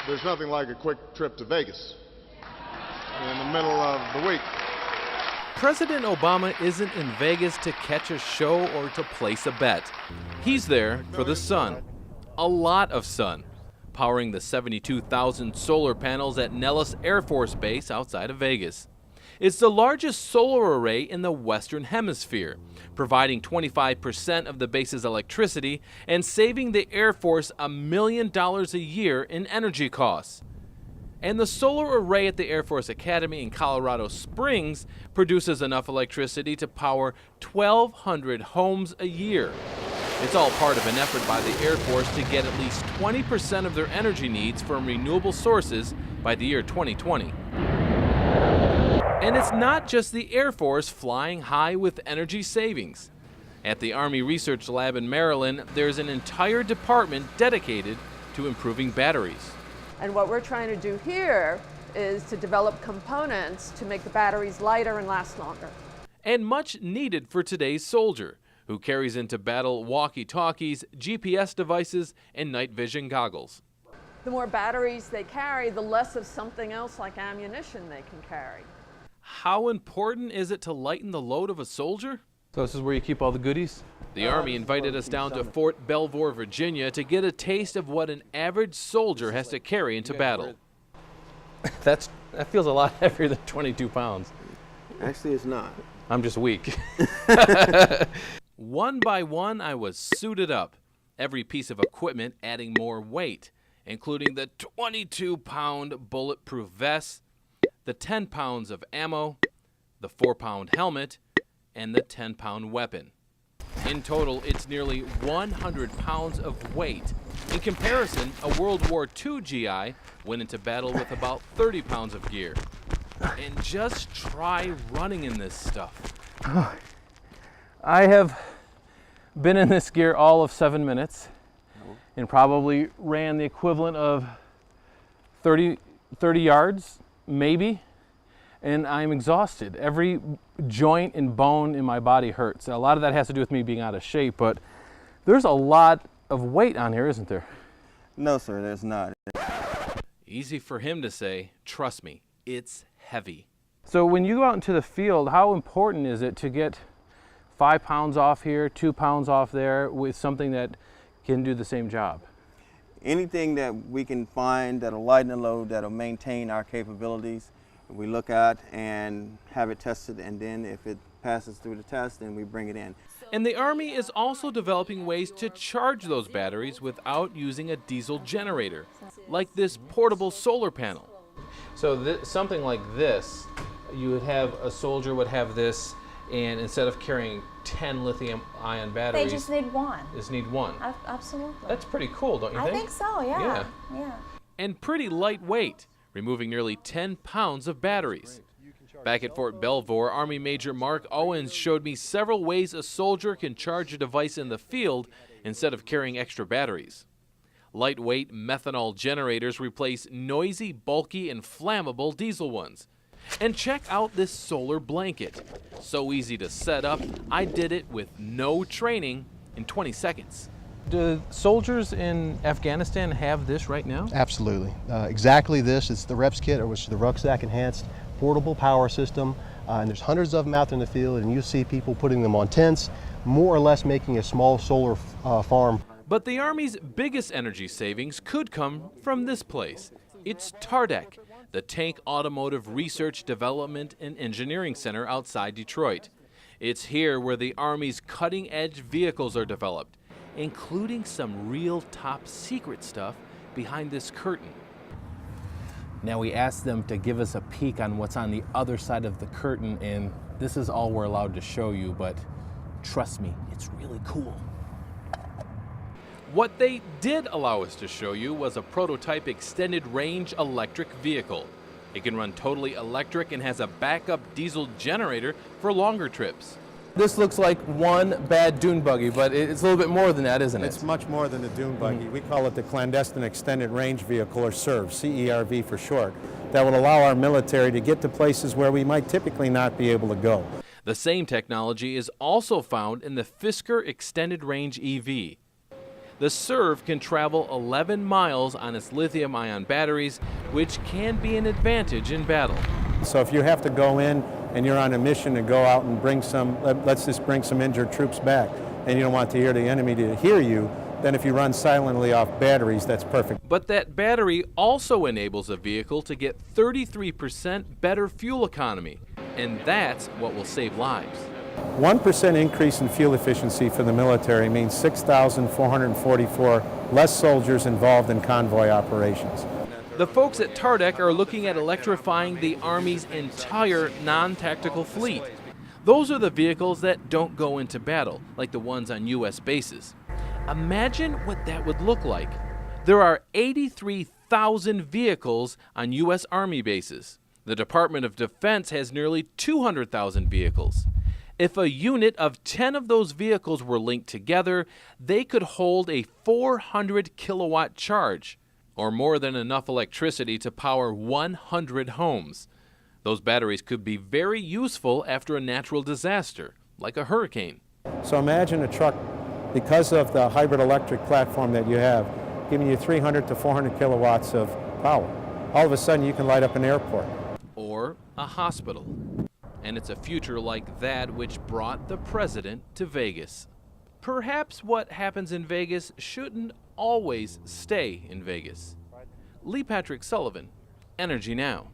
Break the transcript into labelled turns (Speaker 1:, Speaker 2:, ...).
Speaker 1: there's nothing like a quick trip to Vegas in the middle of the week.
Speaker 2: President Obama isn't in Vegas to catch a show or to place a bet. He's there for the sun. A lot of sun, powering the 72,000 solar panels at Nellis Air Force Base outside of Vegas. It's the largest solar array in the Western Hemisphere, providing 25% of the base's electricity and saving the Air Force $1 million a year in energy costs. And the solar array at the Air Force Academy in Colorado Springs produces enough electricity to power 1,200 homes a year. It's all part of an effort by the Air Force to get at least 20% of their energy needs from renewable sources by the year 2020. And it's not just the Air Force flying high with energy savings. At the Army Research Lab in Maryland, there's an entire department dedicated to improving batteries.
Speaker 3: And what we're trying to do here is to develop components to make the batteries lighter and last longer.
Speaker 2: And much needed for today's soldier, who carries into battle walkie-talkies, GPS devices, and night vision goggles.
Speaker 3: The more batteries they carry, the less of something else like ammunition they can carry.
Speaker 2: How important is it to lighten the load of a soldier?
Speaker 4: So this is where you keep all the goodies?
Speaker 2: The Army invited us down to Fort Belvoir, Virginia to get a taste of what an average soldier has to carry into battle.
Speaker 4: That feels a lot heavier than 22 pounds.
Speaker 5: Actually, it's not.
Speaker 4: I'm just weak.
Speaker 2: One by one, I was suited up, every piece of equipment adding more weight, including the 22-pound bulletproof vest, the 10 pounds of ammo, the 4-pound helmet, and the 10-pound weapon. In total, it's nearly 100 pounds of weight. In comparison, a World War II GI went into battle with about 30 pounds of gear. And just try running in this stuff.
Speaker 4: I have been in this gear all of 7 minutes and probably ran the equivalent of 30 yards, maybe, and I'm exhausted. Every joint and bone in my body hurts. A lot of that has to do with me being out of shape, but there's a lot of weight on here, isn't there?
Speaker 5: No, sir, there's not.
Speaker 2: Easy for him to say, trust me, it's heavy.
Speaker 4: So when you go out into the field, how important is it to get 5 pounds off here, 2 pounds off there with something that can do the same job?
Speaker 5: Anything that we can find that'll lighten the load, that'll maintain our capabilities, we look at and have it tested, and then if it passes through the test, then we bring it in.
Speaker 2: And the Army is also developing ways to charge those batteries without using a diesel generator, like this portable solar panel.
Speaker 4: So something like this, you would have, a soldier would have this, and instead of carrying 10 lithium-ion batteries,
Speaker 6: they just need one.
Speaker 4: Just need one.
Speaker 6: Absolutely.
Speaker 4: That's pretty cool, don't you think?
Speaker 6: I think so, yeah.
Speaker 2: And pretty lightweight, removing nearly 10 pounds of batteries. Back at Fort Belvoir, Army Major Mark Owens showed me several ways a soldier can charge a device in the field instead of carrying extra batteries. Lightweight methanol generators replace noisy, bulky, and flammable diesel ones. And check out this solar blanket. So easy to set up, I did it with no training in 20 seconds.
Speaker 4: Do soldiers in Afghanistan have this right now?
Speaker 7: Absolutely. Exactly this. It's the REPS kit, which is the Rucksack Enhanced Portable Power System. And there's hundreds of them out there in the field, and you see people putting them on tents, more or less making a small solar farm.
Speaker 2: But the Army's biggest energy savings could come from this place. It's TARDEC, the Tank Automotive Research, Development, and Engineering Center outside Detroit. It's here where the Army's cutting-edge vehicles are developed, including some real top-secret stuff behind this curtain. Now we asked them to give us a peek on what's on the other side of the curtain, and this is all we're allowed to show you, but trust me, it's really cool. What they did allow us to show you was a prototype extended range electric vehicle. It can run totally electric and has a backup diesel generator for longer trips.
Speaker 4: This looks like one bad dune buggy, but it's a little bit more than that, isn't it?
Speaker 8: It's much more than a dune buggy. We call it the Clandestine Extended Range Vehicle, or CERV, C-E-R-V for short, that will allow our military to get to places where we might typically not be able to go.
Speaker 2: The same technology is also found in the Fisker Extended Range EV. The Serve can travel 11 miles on its lithium-ion batteries, which can be an advantage in battle.
Speaker 8: So if you have to go in and you're on a mission to go out and bring let's just bring some injured troops back, and you don't want the enemy to hear you, then if you run silently off batteries, that's perfect.
Speaker 2: But that battery also enables a vehicle to get 33% better fuel economy, and that's what will save lives.
Speaker 8: 1% increase in fuel efficiency for the military means 6,444 less soldiers involved in convoy operations.
Speaker 2: The folks at TARDEC are looking at electrifying the Army's entire non-tactical fleet. Those are the vehicles that don't go into battle, like the ones on U.S. bases. Imagine what that would look like. There are 83,000 vehicles on U.S. Army bases. The Department of Defense has nearly 200,000 vehicles. If a unit of 10 of those vehicles were linked together, they could hold a 400 kilowatt charge, or more than enough electricity to power 100 homes. Those batteries could be very useful after a natural disaster, like a hurricane.
Speaker 8: So imagine a truck, because of the hybrid electric platform that you have, giving you 300 to 400 kilowatts of power. All of a sudden you can light up an airport.
Speaker 2: Or a hospital. And it's a future like that which brought the president to Vegas. Perhaps what happens in Vegas shouldn't always stay in Vegas. Lee Patrick Sullivan, Energy Now.